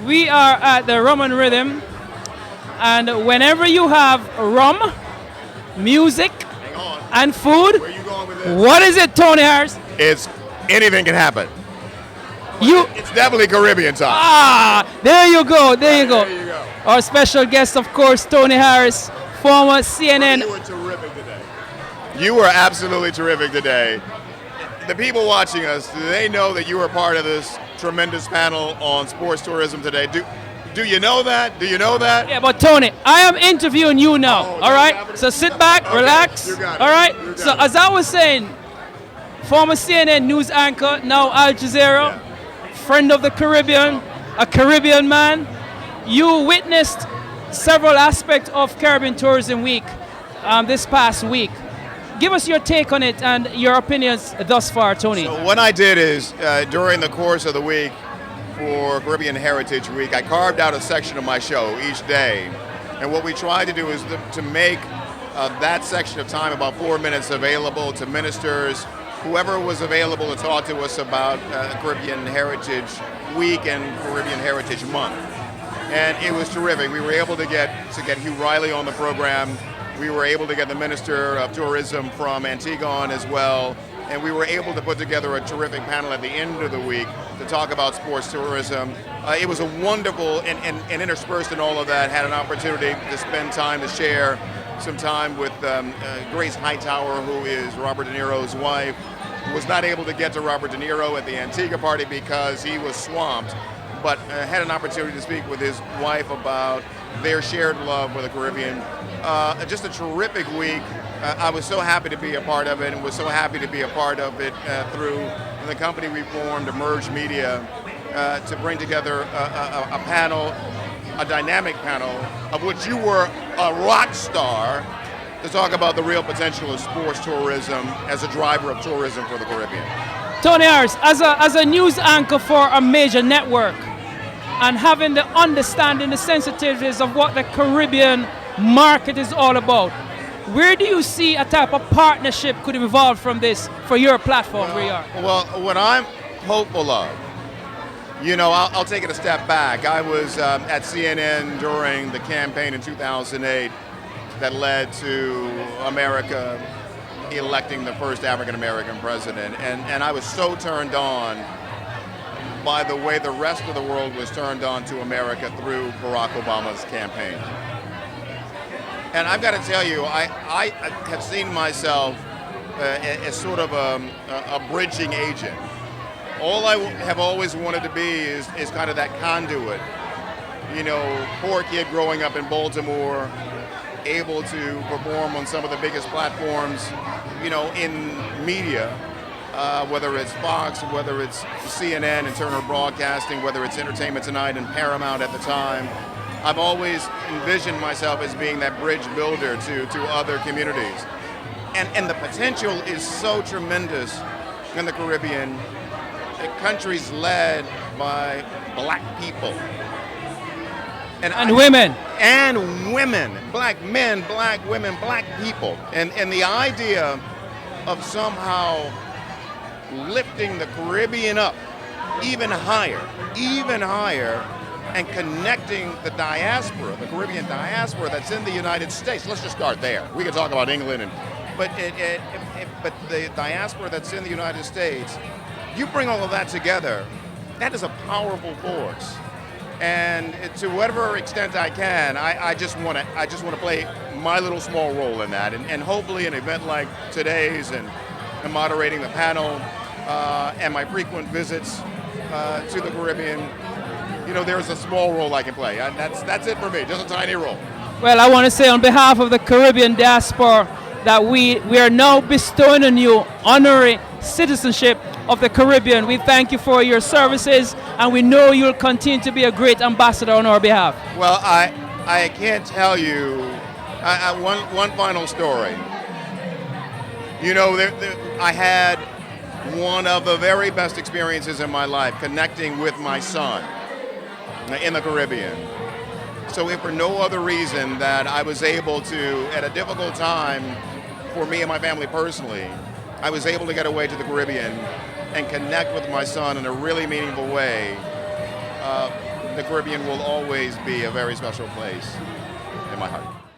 We are at the Rum and Rhythm, and whenever you have rum, music, and food, Where you going with this? what is it, Tony Harris? It's anything can happen. You It's definitely Caribbean time. there you go, there you go. There you go. Our special guest, of course, Tony Harris, former CNN. You were terrific today. You were absolutely terrific today. The people watching us, do they know that you were part of this tremendous panel on sports tourism today? Do you know that? Do you know that? Yeah, but Tony, I am interviewing you now. All right, so sit back, Okay, relax. you got it. All right. You got So it. as I was saying, former CNN news anchor, now Al Jazeera, friend of the Caribbean, a Caribbean man. You witnessed several aspects of Caribbean Tourism Week this past week. Give us your take on it and your opinions thus far, Tony. So what I did is, during the course of the week for Caribbean Heritage Week, I carved out a section of my show each day. And what we tried to do is to make that section of time, about 4 minutes, available to ministers, whoever was available to talk to us about Caribbean Heritage Week and Caribbean Heritage Month. And it was terrific. We were able to get Hugh Riley on the program. We were able to get the Minister of Tourism from Antigua on as well. And we were able to put together a terrific panel at the end of the week to talk about sports tourism. It was a wonderful, and interspersed in all of that, had an opportunity to spend time to share some time with Grace Hightower, who is Robert De Niro's wife. Was not able to get to Robert De Niro at the Antigua party because he was swamped, but had an opportunity to speak with his wife about their shared love for the Caribbean. Just a terrific week. I was so happy to be a part of it, and was so happy to be a part of it through the company we formed, Emerge Media, to bring together a panel, a dynamic panel, of which you were a rock star, to talk about the real potential of sports tourism as a driver of tourism for the Caribbean. Tony Harris, as a news anchor for a major network, and having the understanding, the sensitivities of what the Caribbean market is all about, where do you see a type of partnership could evolve from this for your platform where you are? Well, what I'm hopeful of, I'll take it a step back. I was at CNN during the campaign in 2008 that led to America electing the first African-American president. And I was so turned on by the way the rest of the world was turned on to America through Barack Obama's campaign. And I've got to tell you, I have seen myself as sort of a bridging agent. All I have always wanted to be is kind of that conduit. Poor kid growing up in Baltimore, able to perform on some of the biggest platforms, in media, whether it's Fox, whether it's CNN and Turner Broadcasting, whether it's Entertainment Tonight and Paramount at the time. I've always envisioned myself as being that bridge builder to other communities. And the potential is so tremendous in the Caribbean. Countries led by black people. And women. And women. Black men, black women, black people. And the idea of somehow lifting the Caribbean up even higher, and connecting the diaspora, the Caribbean diaspora that's in the United States. Let's just start there. We can talk about England, but the diaspora that's in the United States, you bring all of that together, that is a powerful force. And to whatever extent I can, I just want to play my little small role in that, and hopefully an event like today's and moderating the panel and my frequent visits to the Caribbean, there's a small role I can play. And that's it for me, just a tiny role. Well, I want to say on behalf of the Caribbean diaspora that we are now bestowing on you honorary citizenship of the Caribbean. We thank you for your services, and we know you'll continue to be a great ambassador on our behalf. Well, I can't tell you one final story. I had one of the very best experiences in my life connecting with my son in the Caribbean. So if for no other reason that I was able to, at a difficult time for me and my family personally, I was able to get away to the Caribbean and connect with my son in a really meaningful way. the Caribbean will always be a very special place in my heart.